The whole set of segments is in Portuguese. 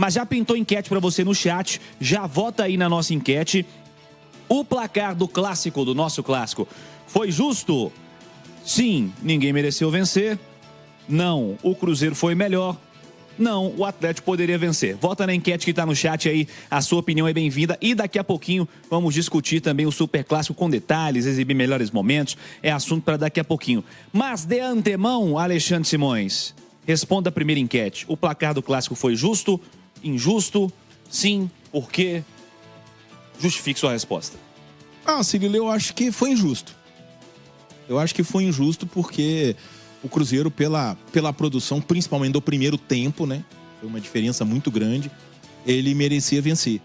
Mas já pintou enquete para você no chat, já vota aí na nossa enquete. O placar do clássico, do nosso clássico, foi justo? Sim, ninguém mereceu vencer. Não, o Cruzeiro foi melhor. Não, o Atlético poderia vencer. Vota na enquete que está no chat aí, a sua opinião é bem-vinda. E daqui a pouquinho vamos discutir também o Superclássico com detalhes, exibir melhores momentos. É assunto para daqui a pouquinho. Mas de antemão, Alexandre Simões, responda a primeira enquete. O placar do Clássico foi justo? Injusto? Sim, por quê? Justifique sua resposta. Cirilo, eu acho que foi injusto. Eu acho que foi injusto porque o Cruzeiro, pela produção, principalmente do primeiro tempo, né? Foi uma diferença muito grande. Ele merecia vencer.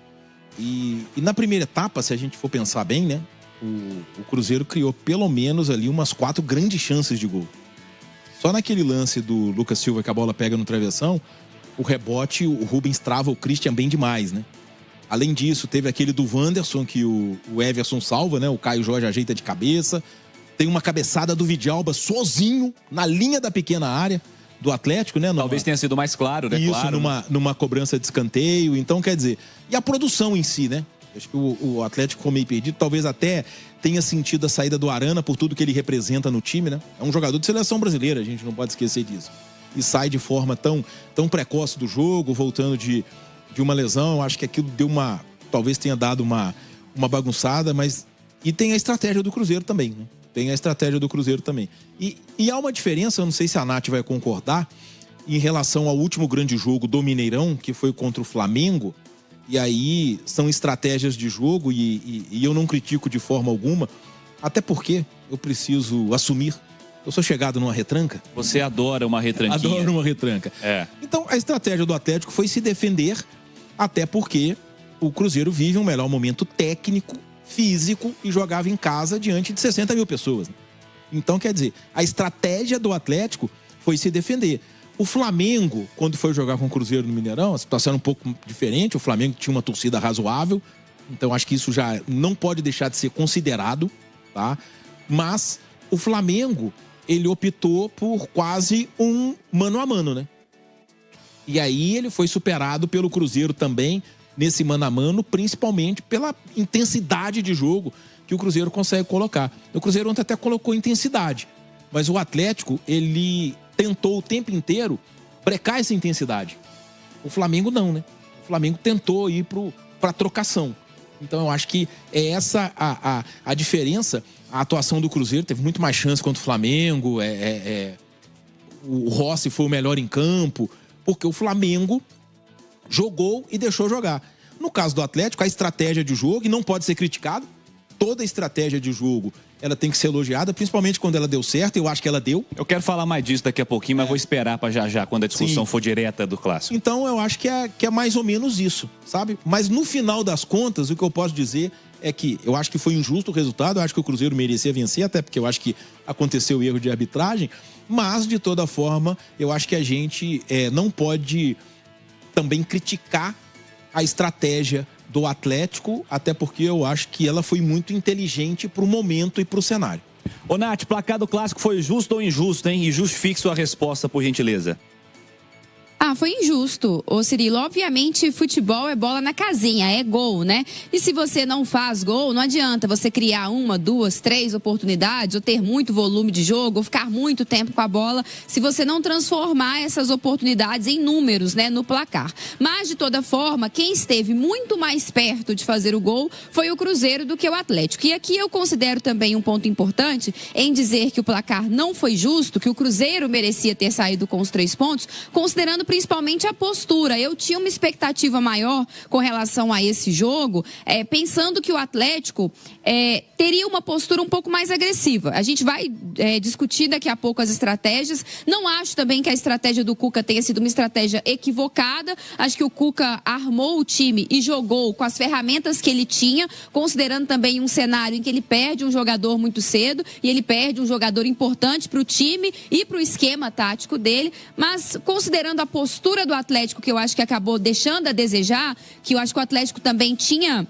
E na primeira etapa, se a gente for pensar bem, né? O Cruzeiro criou pelo menos ali umas 4 grandes chances de gol. Só naquele lance do Lucas Silva que a bola pega no travessão, o rebote, o Rubens trava o Christian bem demais, né? Além disso, teve aquele do Wanderson que o Everson salva, né? O Caio Jorge ajeita de cabeça. Tem uma cabeçada do Vidalba sozinho na linha da pequena área do Atlético, né? Talvez tenha sido mais claro, né? Isso, claro, numa cobrança de escanteio. Então, quer dizer... E a produção em si, né? Acho que o Atlético ficou meio perdido. Talvez até tenha sentido a saída do Arana por tudo que ele representa no time, né? É um jogador de seleção brasileira, a gente não pode esquecer disso. E sai de forma tão precoce do jogo, voltando de uma lesão. Eu acho que aquilo deu uma... Talvez tenha dado uma bagunçada, mas... E tem a estratégia do Cruzeiro também, né? Tem a estratégia do Cruzeiro também. E há uma diferença, eu não sei se a Nath vai concordar, em relação ao último grande jogo do Mineirão, que foi contra o Flamengo. E aí são estratégias de jogo e eu não critico de forma alguma, até porque eu preciso assumir. Eu sou chegado numa retranca. Você adora uma retranquinha. Adoro uma retranca. É. Então a estratégia do Atlético foi se defender, até porque o Cruzeiro vive um melhor momento técnico, físico e jogava em casa diante de 60 mil pessoas. Então, quer dizer, a estratégia do Atlético foi se defender. O Flamengo, quando foi jogar com o Cruzeiro no Mineirão, a situação era um pouco diferente. O Flamengo tinha uma torcida razoável, então acho que isso já não pode deixar de ser considerado, tá? Mas o Flamengo, ele optou por quase um mano a mano, né? E aí ele foi superado pelo Cruzeiro também, nesse mano a mano, principalmente pela intensidade de jogo que o Cruzeiro consegue colocar. O Cruzeiro ontem até colocou intensidade, mas o Atlético, ele tentou o tempo inteiro brecar essa intensidade. O Flamengo não, né? O Flamengo tentou ir para trocação. Então eu acho que é essa a diferença. A atuação do Cruzeiro teve muito mais chance contra o Flamengo. O Rossi foi o melhor em campo, porque o Flamengo jogou e deixou jogar. No caso do Atlético, a estratégia de jogo, e não pode ser criticado, toda estratégia de jogo, ela tem que ser elogiada, principalmente quando ela deu certo, eu acho que ela deu. Eu quero falar mais disso daqui a pouquinho, mas vou esperar para já, quando a discussão for direta do Clássico. Então eu acho que é mais ou menos isso, sabe? Mas no final das contas, o que eu posso dizer é que eu acho que foi injusto o resultado, eu acho que o Cruzeiro merecia vencer, até porque eu acho que aconteceu erro de arbitragem, mas de toda forma, eu acho que a gente não pode também criticar a estratégia do Atlético, até porque eu acho que ela foi muito inteligente para o momento e para o cenário. Ô Nath, placar do Clássico foi justo ou injusto, hein? E justifique sua resposta, por gentileza. Foi injusto, ô Cirilo. Obviamente, futebol é bola na casinha, é gol, né? E se você não faz gol, não adianta você criar 1, 2, 3 oportunidades, ou ter muito volume de jogo, ou ficar muito tempo com a bola, se você não transformar essas oportunidades em números, né, no placar. Mas, de toda forma, quem esteve muito mais perto de fazer o gol foi o Cruzeiro do que o Atlético. E aqui eu considero também um ponto importante em dizer que o placar não foi justo, que o Cruzeiro merecia ter saído com os 3 pontos, considerando principalmente a postura. Eu tinha uma expectativa maior com relação a esse jogo, pensando que o Atlético teria uma postura um pouco mais agressiva. A gente vai discutir daqui a pouco as estratégias. Não acho também que a estratégia do Cuca tenha sido uma estratégia equivocada. Acho que o Cuca armou o time e jogou com as ferramentas que ele tinha, considerando também um cenário em que ele perde um jogador muito cedo e ele perde um jogador importante para o time e para o esquema tático dele, mas considerando a postura do Atlético, que eu acho que acabou deixando a desejar, que eu acho que o Atlético também tinha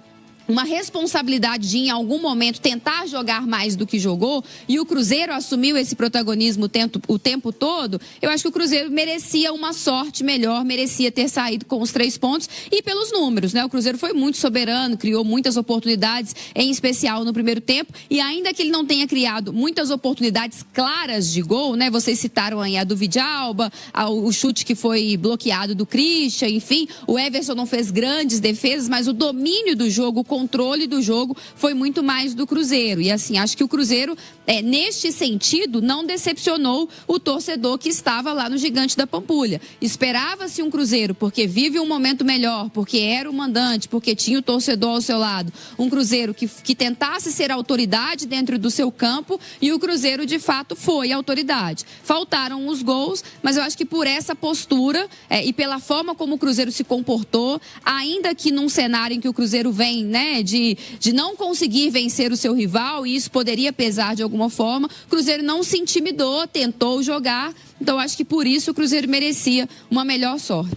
uma responsabilidade de, em algum momento, tentar jogar mais do que jogou, e o Cruzeiro assumiu esse protagonismo o tempo todo, eu acho que o Cruzeiro merecia uma sorte melhor, merecia ter saído com os 3 pontos, e pelos números, né? O Cruzeiro foi muito soberano, criou muitas oportunidades, em especial no primeiro tempo, e ainda que ele não tenha criado muitas oportunidades claras de gol, né? Vocês citaram aí a do Vidalba, o chute que foi bloqueado do Christian, enfim, o Everson não fez grandes defesas, mas o domínio do jogo, o controle do jogo foi muito mais do Cruzeiro. E assim, acho que o Cruzeiro, neste sentido, não decepcionou o torcedor que estava lá no Gigante da Pampulha. Esperava-se um Cruzeiro, porque vive um momento melhor, porque era o mandante, porque tinha o torcedor ao seu lado. Um Cruzeiro que tentasse ser autoridade dentro do seu campo, e o Cruzeiro, de fato, foi autoridade. Faltaram os gols, mas eu acho que por essa postura e pela forma como o Cruzeiro se comportou, ainda que num cenário em que o Cruzeiro vem, né, de não conseguir vencer o seu rival, e isso poderia pesar de alguma forma, o Cruzeiro não se intimidou, tentou jogar, então acho que por isso o Cruzeiro merecia uma melhor sorte.